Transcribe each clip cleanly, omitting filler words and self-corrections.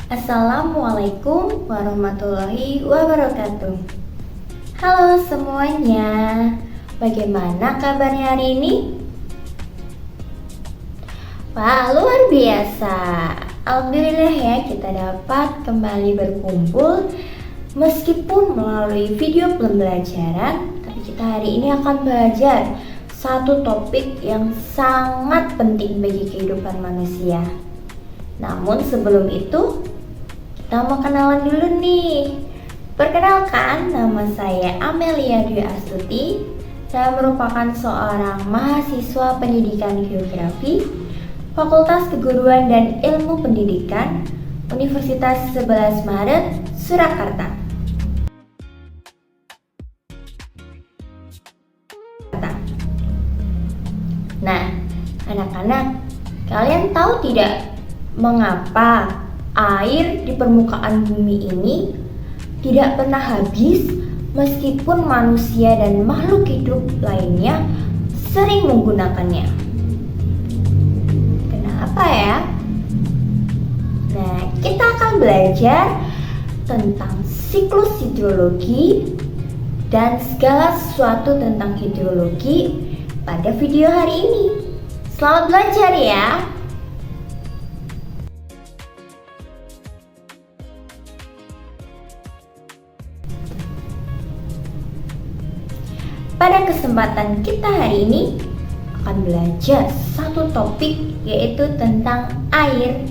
Assalamualaikum warahmatullahi wabarakatuh. Halo semuanya, bagaimana kabarnya hari ini? Wah, luar biasa. Alhamdulillah ya, kita dapat kembali berkumpul meskipun melalui video pembelajaran, tapi kita hari ini akan belajar satu topik yang sangat penting bagi kehidupan manusia. Namun sebelum itu, kita mau kenalan dulu nih. Perkenalkan, nama saya Amelia Dwi Astuti. Saya merupakan seorang mahasiswa pendidikan geografi, Fakultas Keguruan dan Ilmu Pendidikan, Universitas 11 Maret, Surakarta. Nah, anak-anak, kalian tahu tidak mengapa air di permukaan bumi ini tidak pernah habis meskipun manusia dan makhluk hidup lainnya sering menggunakannya? Kenapa ya? Nah, kita akan belajar tentang siklus hidrologi dan segala sesuatu tentang hidrologi pada video hari ini. Selamat belajar ya! Pada kesempatan kita hari ini akan belajar satu topik, yaitu tentang air.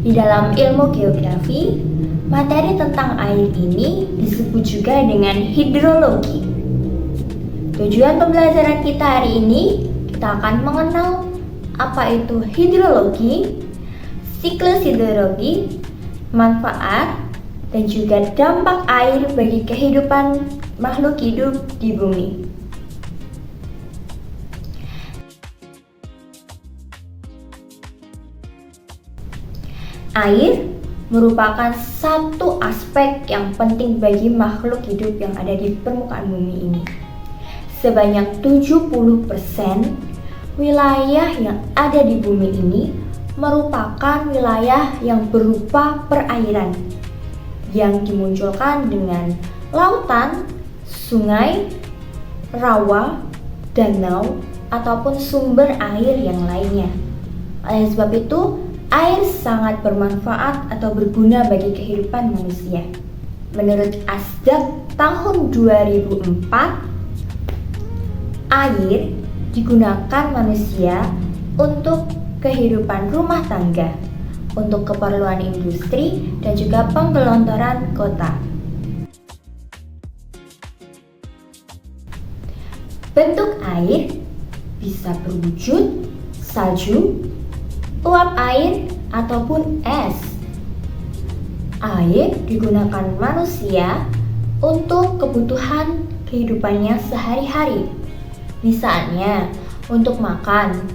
Di dalam ilmu geografi, materi tentang air ini disebut juga dengan hidrologi. Tujuan pembelajaran kita hari ini, kita akan mengenal apa itu hidrologi, siklus hidrologi, manfaat, dan juga dampak air bagi kehidupan makhluk hidup di bumi. Air merupakan satu aspek yang penting bagi makhluk hidup yang ada di permukaan bumi ini. Sebanyak 70% wilayah yang ada di bumi ini merupakan wilayah yang berupa perairan yang dimunculkan dengan lautan, sungai, rawa, danau, ataupun sumber air yang lainnya. Oleh sebab itu, air sangat bermanfaat atau berguna bagi kehidupan manusia. Menurut ASDAQ tahun 2004, air digunakan manusia untuk kehidupan rumah tangga, untuk keperluan industri, dan juga penggelontoran kota. Bentuk air bisa berwujud salju, uap air, ataupun es. Air digunakan manusia untuk kebutuhan kehidupannya sehari-hari. Misalnya, untuk makan,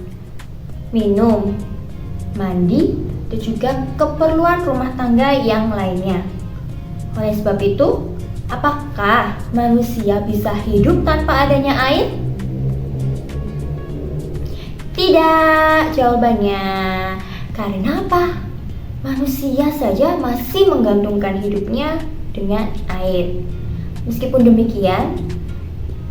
minum, mandi, dan juga keperluan rumah tangga yang lainnya. Oleh sebab itu, apakah manusia bisa hidup tanpa adanya air? Tidak, jawabannya. Karena apa? Manusia saja masih menggantungkan hidupnya dengan air. Meskipun demikian,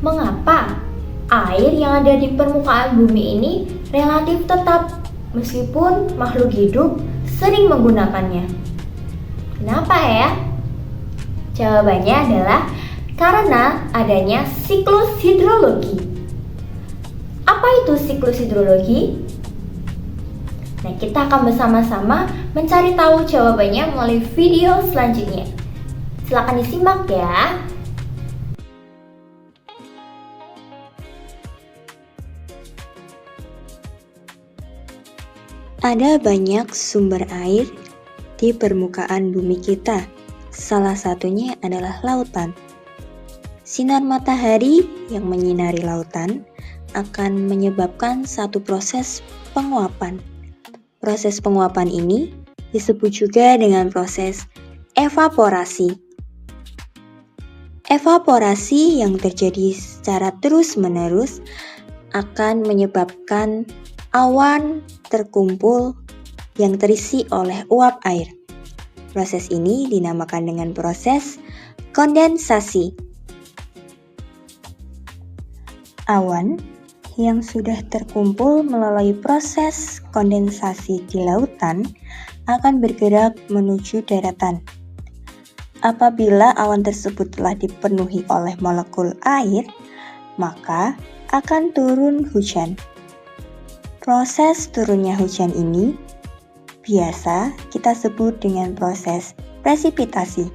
mengapa air yang ada di permukaan bumi ini relatif tetap meskipun makhluk hidup sering menggunakannya? Kenapa ya? Jawabannya adalah karena adanya siklus hidrologi. Apa itu siklus hidrologi? Nah, kita akan bersama-sama mencari tahu jawabannya melalui video selanjutnya. Silakan disimak ya. Ada banyak sumber air di permukaan bumi kita. Salah satunya adalah lautan. Sinar matahari yang menyinari lautan akan menyebabkan satu proses penguapan. Proses penguapan ini disebut juga dengan proses evaporasi. Evaporasi yang terjadi secara terus-menerus akan menyebabkan awan terkumpul yang terisi oleh uap air. Proses ini dinamakan dengan proses kondensasi. Awan yang sudah terkumpul melalui proses kondensasi di lautan akan bergerak menuju daratan. Apabila awan tersebut telah dipenuhi oleh molekul air, maka akan turun hujan. Proses turunnya hujan ini biasa kita sebut dengan proses presipitasi.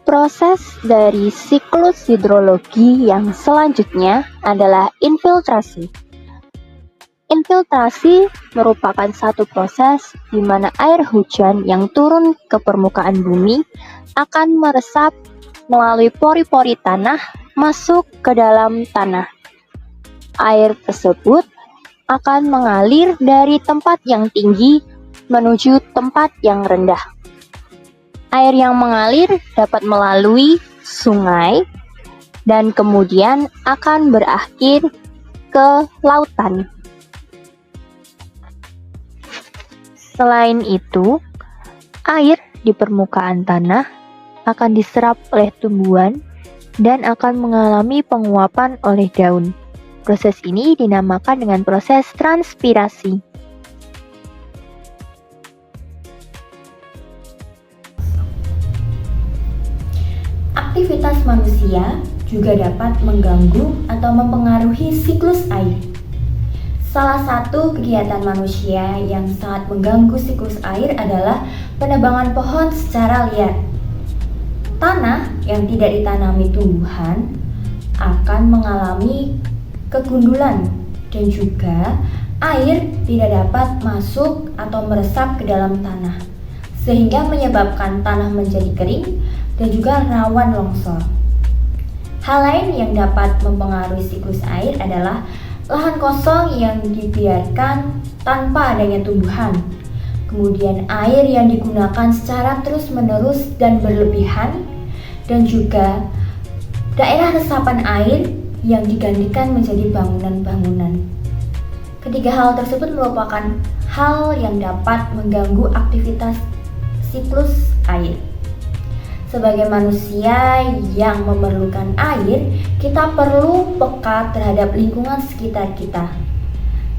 Proses dari siklus hidrologi yang selanjutnya adalah infiltrasi. Infiltrasi merupakan satu proses di mana air hujan yang turun ke permukaan bumi akan meresap melalui pori-pori tanah masuk ke dalam tanah. Air tersebut akan mengalir dari tempat yang tinggi menuju tempat yang rendah. Air yang mengalir dapat melalui sungai dan kemudian akan berakhir ke lautan. Selain itu, air di permukaan tanah akan diserap oleh tumbuhan dan akan mengalami penguapan oleh daun. Proses ini dinamakan dengan proses transpirasi. Aktivitas manusia juga dapat mengganggu atau mempengaruhi siklus air. Salah satu kegiatan manusia yang sangat mengganggu siklus air adalah penebangan pohon secara liar. Tanah yang tidak ditanami tumbuhan akan mengalami kegundulan dan juga air tidak dapat masuk atau meresap ke dalam tanah, sehingga menyebabkan tanah menjadi kering dan juga rawan longsor. Hal lain yang dapat mempengaruhi siklus air adalah lahan kosong yang dibiarkan tanpa adanya tumbuhan, kemudian air yang digunakan secara terus-menerus dan berlebihan, dan juga daerah resapan air yang digantikan menjadi bangunan-bangunan. Ketiga hal tersebut merupakan hal yang dapat mengganggu aktivitas siklus air. Sebagai manusia yang memerlukan air, kita perlu peka terhadap lingkungan sekitar kita.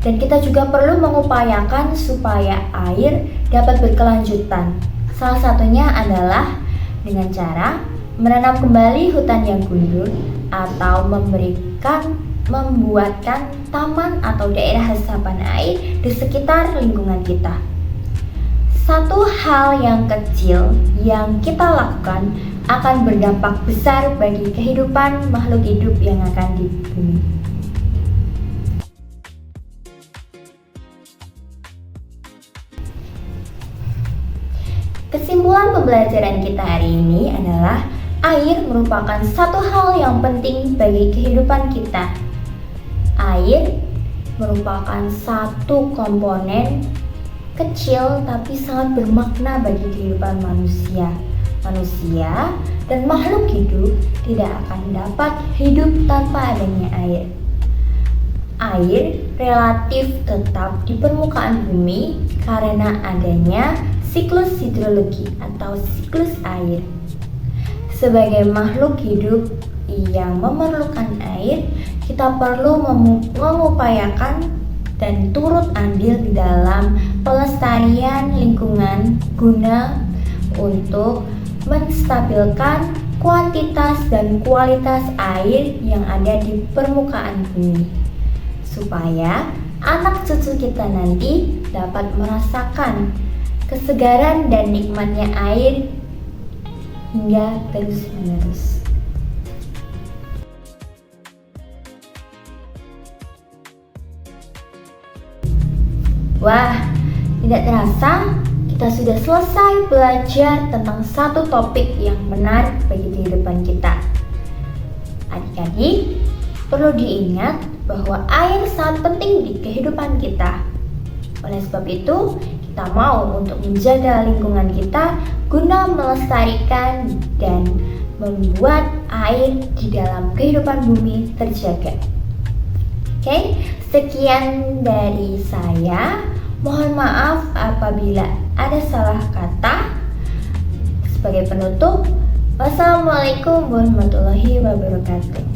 Dan kita juga perlu mengupayakan supaya air dapat berkelanjutan. Salah satunya adalah dengan cara menanam kembali hutan yang gundul atau membuatkan taman atau daerah resapan air di sekitar lingkungan kita. Satu hal yang kecil yang kita lakukan akan berdampak besar bagi kehidupan makhluk hidup yang akan di bumi. Kesimpulan pembelajaran kita hari ini adalah air merupakan satu hal yang penting bagi kehidupan kita. Air merupakan satu komponen kecil tapi sangat bermakna bagi kehidupan manusia. Manusia dan makhluk hidup tidak akan dapat hidup tanpa adanya air. Air relatif tetap di permukaan bumi karena adanya siklus hidrologi atau siklus air. Sebagai makhluk hidup yang memerlukan air, kita perlu mengupayakan dan turut andil di dalam pelestarian lingkungan guna untuk menstabilkan kuantitas dan kualitas air yang ada di permukaan bumi, supaya anak cucu kita nanti dapat merasakan kesegaran dan nikmatnya air hingga terus-menerus. Wah, tidak terasa kita sudah selesai belajar tentang satu topik yang menarik bagi kehidupan kita. Adik-adik, perlu diingat bahwa air sangat penting di kehidupan kita. Oleh sebab itu, kita mau untuk menjaga lingkungan kita guna melestarikan dan membuat air di dalam kehidupan bumi terjaga. Oke, sekian dari saya. Mohon maaf apabila ada salah kata. Sebagai penutup, wassalamualaikum warahmatullahi wabarakatuh.